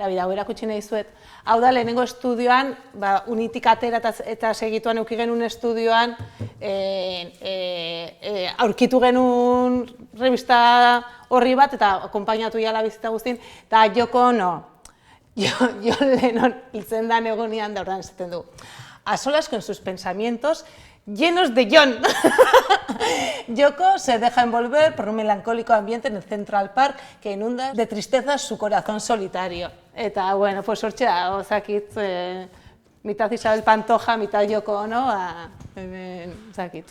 Hau erakutsi nahi zuet. Hau da, lehenengo estudioan, unitik atera eta segituan eduki genuen estudioan, aurkitu genuen revista horri bat, eta akonpainatu jala bizita guztin, eta Yoko Ono, John Lennon hiltzen da egonian da horrean esaten du. A solas con sus pensamientos llenos de John. Yoko se deja envolver por un melancólico ambiente en el Central Park que inunda de tristeza su corazón solitario. Eta, bueno, pues hortxe da, ozakit, mitad Isabel Pantoja, mitad Yoko Ono, ozakit.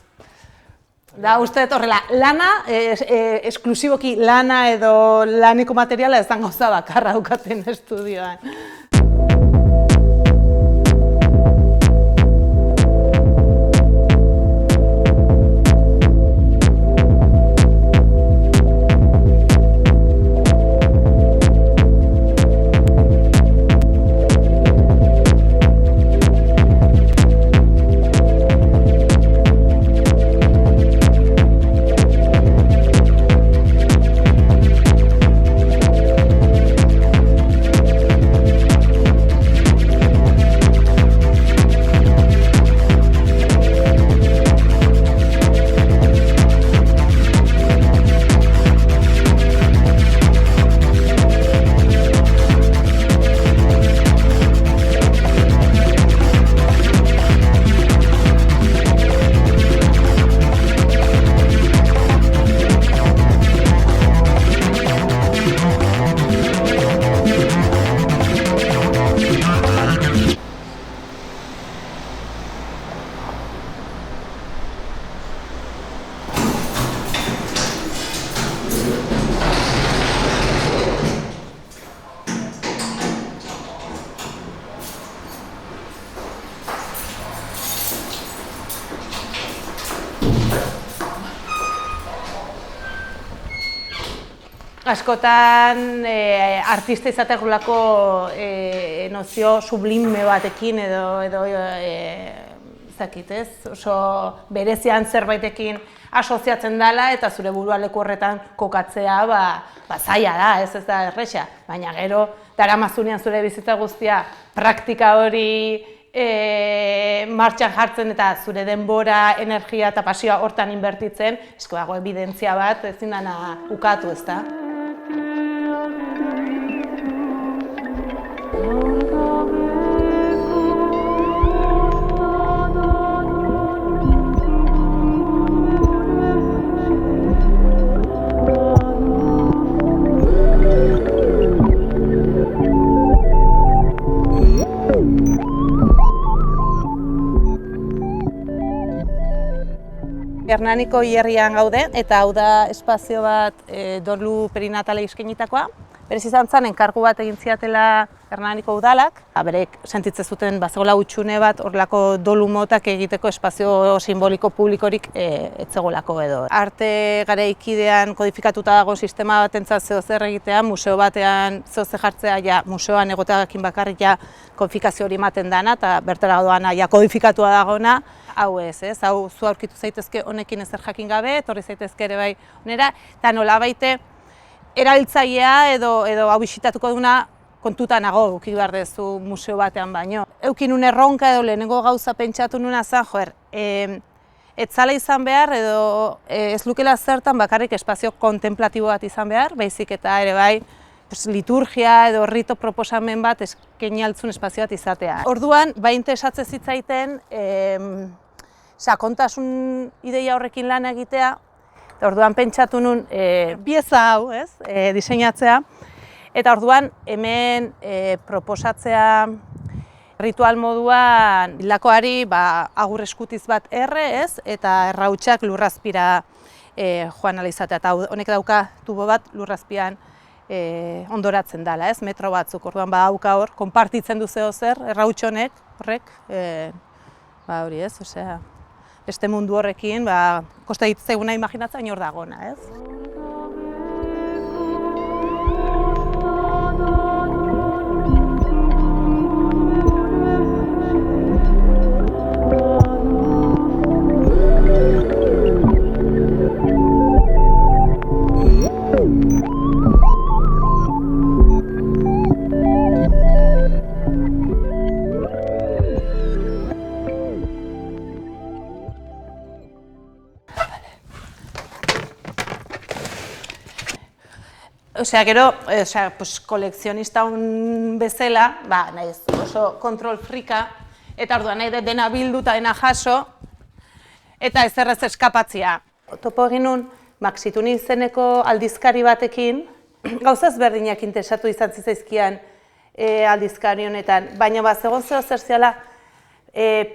Da, uste horrela, lana, esklusiboki lana edo laniko materiala ez dan gauza bakarra daukaten estudioan. Askotan artista izategulako nozio sublime batekin edo zakit, ez? Oso berezian zerbaitekin asoziatzen dela eta zure burua leku horretan kokatzea zaila da, ez da erresa. Baina gero, daramazunean zure bizitza guztia praktika hori martxan jartzen eta zure denbora, energia eta pasioa hortan inbertitzen, esko dago evidentzia bat ezin dena ukatu, ez da? Hernaniko hierrian gaude, eta hau da espazio bat dolu perinatala eskainitakoa. Berez izan zen, enkargu bat egin ziatela Hernaniko udalak. Berek sentitzen zuten bazegoela hutsune bat horrelako dolu motak egiteko espazio simboliko publikorik etzegolako edo. Arte garaikidean kodifikatuta dago sistema batentzat zeozer egitea, museo batean zeozer jartzea, ja museoan egoteakin bakarrik ja kodifikazio hori ematen dana, eta bertara doana ja kodifikatua dagoena. Hau ez, hau zu aurkitu zaitezke honekin ezer jakin gabe, etorri zaitezke ere bai onera, eta nolabaite erabiltzailea edo hau bisitatuko duna kontutan nago eduki behar dezu museo batean baino. Eukin un erronka edo lehenengo gauza pentsatu nuna zen, joer, etzala izan behar edo ez lukela zertan bakarrik espazio kontemplatibo bat izan behar, baizik eta ere bai liturgia edo rito proposamen bat eskaini altzun espazio bat izatea. Orduan, bai interesatzen zitzaiten sakontasun ideia horrekin lan egitea, orduan pentsatu nun pieza hau, diseinatzea, eta orduan hemen proposatzea ritual moduan hilakoari agur eskutiz bat erre, eta errautsak lurrazpira joan alizatea. Eta honek dauka tubo bat lurrazpian ondoratzen dela, metro batzuk. Orduan badauka hor, konpartitzen du zeozer, errautx honek, horrek, hori ez, osea, beste mundu horrekin, kosta ditzaiguna imaginatzen hor dagona, ez? Gero, kolekzionista bezala, nahiz oso kontrol frika, eta orduan nahi dut dena bildu eta dena jaso, eta ezerrez eskapatzia. Topo egin nun, Maxitu izeneko aldizkari batekin, gauza ezberdinak interesatu izan zitzaizkian aldizkari honetan, baina bazegoen zer ziala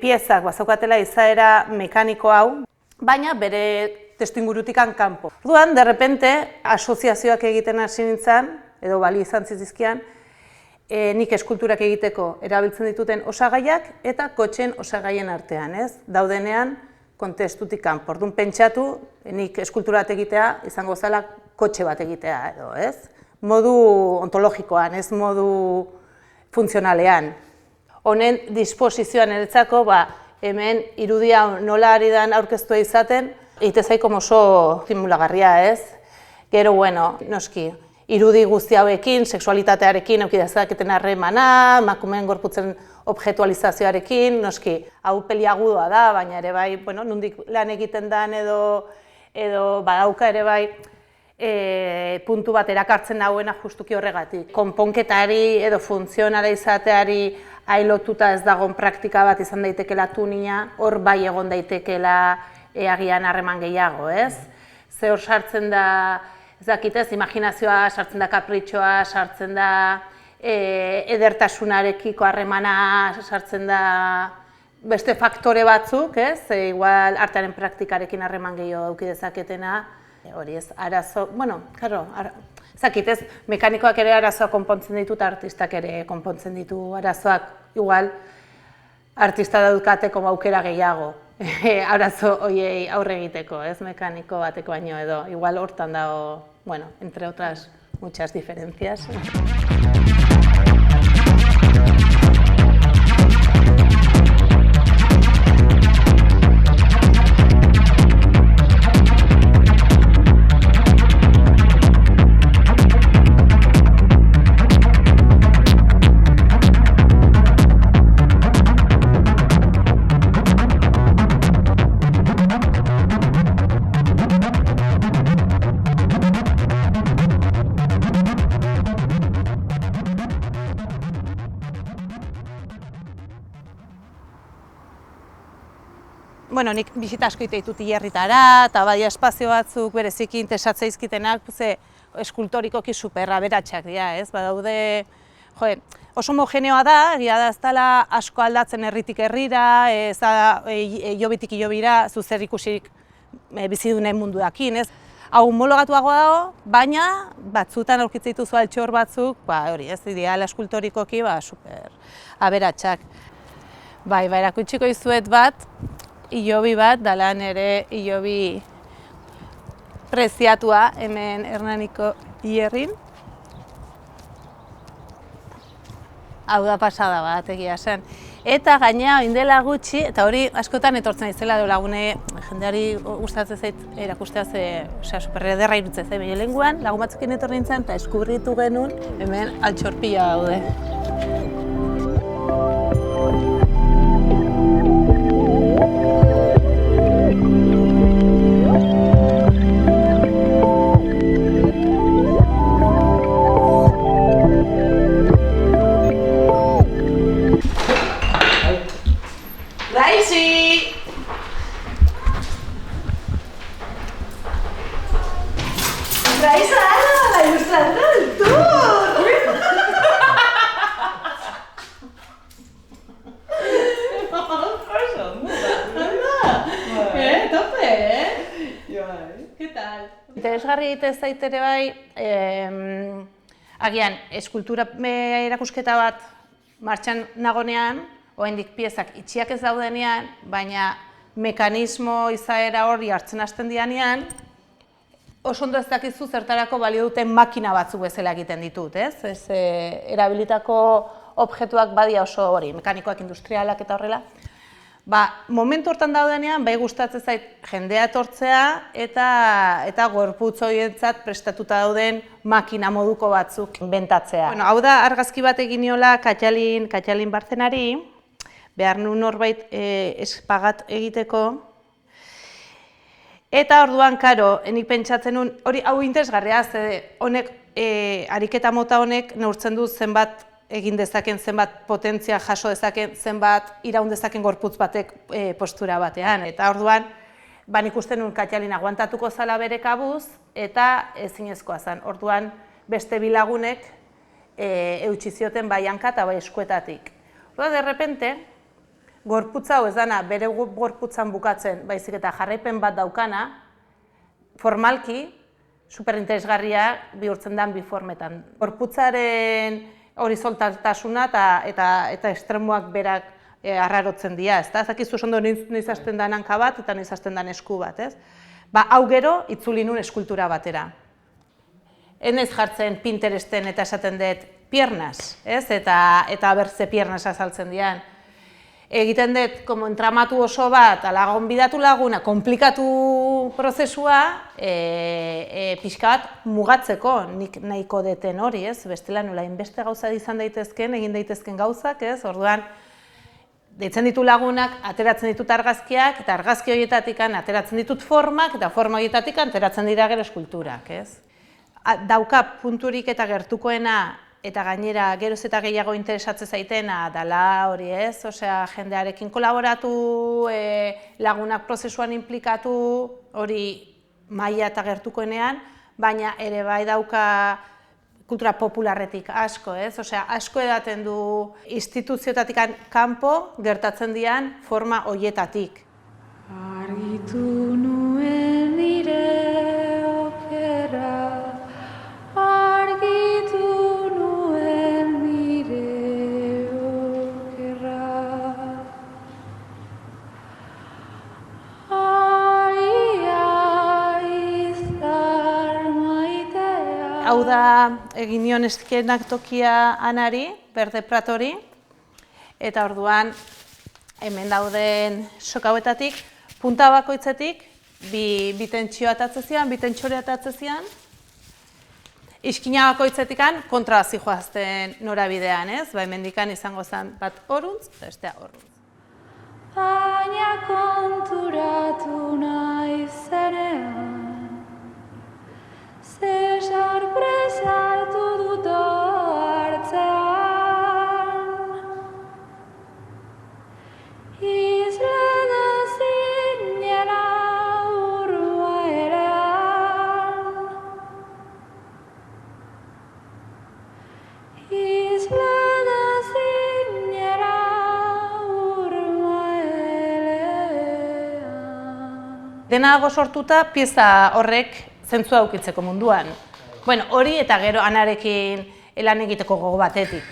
piezak, bazaukatela izaera mekaniko hau, baina bere testuingurutik kanpo. Orduan, derrepente, asoziazioak egiten hasi nintzen, edo bali izan zizkian, nik eskulturak egiteko erabiltzen dituten osagaiak eta kotxen osagaien artean, ez? Daudenean, kontestutik kanpo. Orduan, pentsatu, nik eskultura bat egitea, izango zela kotxe bat egitea, edo, ez? Modu ontologikoan, ez modu funtzionalean. Honen disposizioan eretzako, hemen irudia nola ari den aurkeztua izaten, egite zaiko oso estimulagarria, ez? Gero, noski, irudi guzti hauekin, sexualitatearekin eduki dezaketen harremana, emakumeen gorputzen objektualizazioarekin, noski, hau peliagudoa da, baina ere bai, nondik lan egiten den edo badauka ere bai, puntu bat erakartzen dauena justuki horregatik. Konponketari edo funtzionala izateari ailotuta ez dagoen praktika bat izan daitekela tunina, hor bai egon daitekela agian harreman gehiago, ez? Ze hor sartzen da, ez dakitez, imaginazioa, sartzen da kapritxoa, sartzen da edertasunarekiko harremana, sartzen da beste faktore batzuk, ez? Igual artearen praktikarekin harreman gehiago eduki dezaketena, hori ez, arazo, ez dakitez, mekanikoak ere arazoak konpontzen ditu eta artistak ere konpontzen ditu arazoak, igual artista daukateko aukera gehiago. Arazo horiei aurre egiteko, ez mekaniko bateko baino edo, igual hortan dago, entre otras muchas diferencias. Nik bisita asko egite ditut hilerritara, eta badia espazio batzuk bereziki interesatzen zaizkitenak eskultorikoki super aberatsak dira, ez? Badaude, oso homogeneoa da, egia da ez dela asko aldatzen herritik herrira, ez da hilobitik hilobira, zuzer ikusik bizidunen munduakin, ez? Hau homologatuagoa dago, baina batzutan aurkitzen dituzu altxor batzuk, hori ez, ideala eskultorikoki super aberatsak. Erakutsiko dizuet bat, hilobi bat, dalan ere hilobi preziatua hemen Hernaniko hilerrin. Hau da pasada bat, egia zen. Eta gainea, oindela gutxi, eta hori askotan etortzen izela lagune jendeari gustatzen zait erakustea super ederra iruditzen zait. Baina lehenguan, lagun batzukin etorri nintzen eta eskubritu genuen hemen altxorpila daude. Raisa, la ilustradora del tour. Interesgarri egite zait ere bai, agian eskultura erakusketa bat martxan nagonean, oraindik piezak itxiak ez daudenean, baina mekanismo izaera hori hartzen hasten dianean, oso ondo ez dakizu zertarako balio duten makina batzuk bezala egiten ditut, ez? Erabilitako objektuak badia oso hori, mekanikoak, industrialak eta horrela. Momentu hortan daudenean, bai gustatzen zait jendea etortzea eta gorputz horientzat prestatuta dauden makina moduko batzuk inventatzea. Hau da argazki bat egin niola Katalin Bartzenari, behar nuen norbait espagat egiteko. Eta orduan, karo, nik pentsatzen nuen, hori hau interesgarria, honek ariketa mota honek neurtzen du zenbat egin dezaken, zenbat potentzia jaso dezaken, zenbat iraun dezaken gorputz batek postura batean. Eta orduan, nik uste nuen Katalin aguantatuko zala bere kabuz, eta ezinezkoa zen. Orduan, beste bilagunek eutsi zioten bai hanka eta bai eskuetatik. Orduan, derrepente, gorputza hau ez dana bere gorputzan bukatzen, baizik eta jarraipen bat daukana, formalki, superinteresgarria bihurtzen den bi formetan. Gorputzaren horizontaltasuna eta estremoak berak arrarotzen dira, ez dakizu ondo noiz hasten den hanka bat eta noiz hasten den esku bat, ez? Hau gero, itzuli nun eskultura batera. Enez jartzen Pinteresten eta esaten dut piernas, ez? Eta bertze piernas azaltzen dian. Egiten dut, entramatu oso bat, ala gonbidatu laguna, komplikatu prozesua, pixka bat mugatzeko, nik nahiko deten hori, ez? Bestela nola inbeste gauza izan daitezken, egin daitezken gauzak, ez? Orduan, deitzen ditu lagunak, ateratzen ditut argazkiak, eta argazki horietatik ateratzen ditut formak, eta forma horietatik ateratzen dira gero eskulturak, ez? Dauka punturik eta gertukoena, eta gainera geroz eta gehiago interesatzen zaitena dala hori, ez? Osea, jendearekin kolaboratu, lagunak prozesuan inplikatu, hori maila eta gertukoenean, baina ere bai dauka kultura popularretik asko, ez? Osea, asko edaten du instituzioetatik kanpo gertatzen dian forma horietatik. Argitu nuen nire okera, argitu nuen nire okerra. Izar maitea. Hau da, egin nion eskenak tokia Anari, Berde Pratori, eta orduan hemen dauden soka hauetatik, punta bakoitzetik, bi tentsio atatzezian, bi tentsore atatzezian, iskina bakoitzetik kontra zijoazten norabidean, ez? Hemendikan izango zen bat horuntz, eta bestea horuntz. Baina konturatu nahi zenean, ze sorpresa hartu dut hartzean. Izle da zinera urrua erean. Izle da zinera urrua erean. Denago sortuta pieza horrek zentzua ukitzeko munduan. Hori eta gero Anarekin lan egiteko gogo batetik.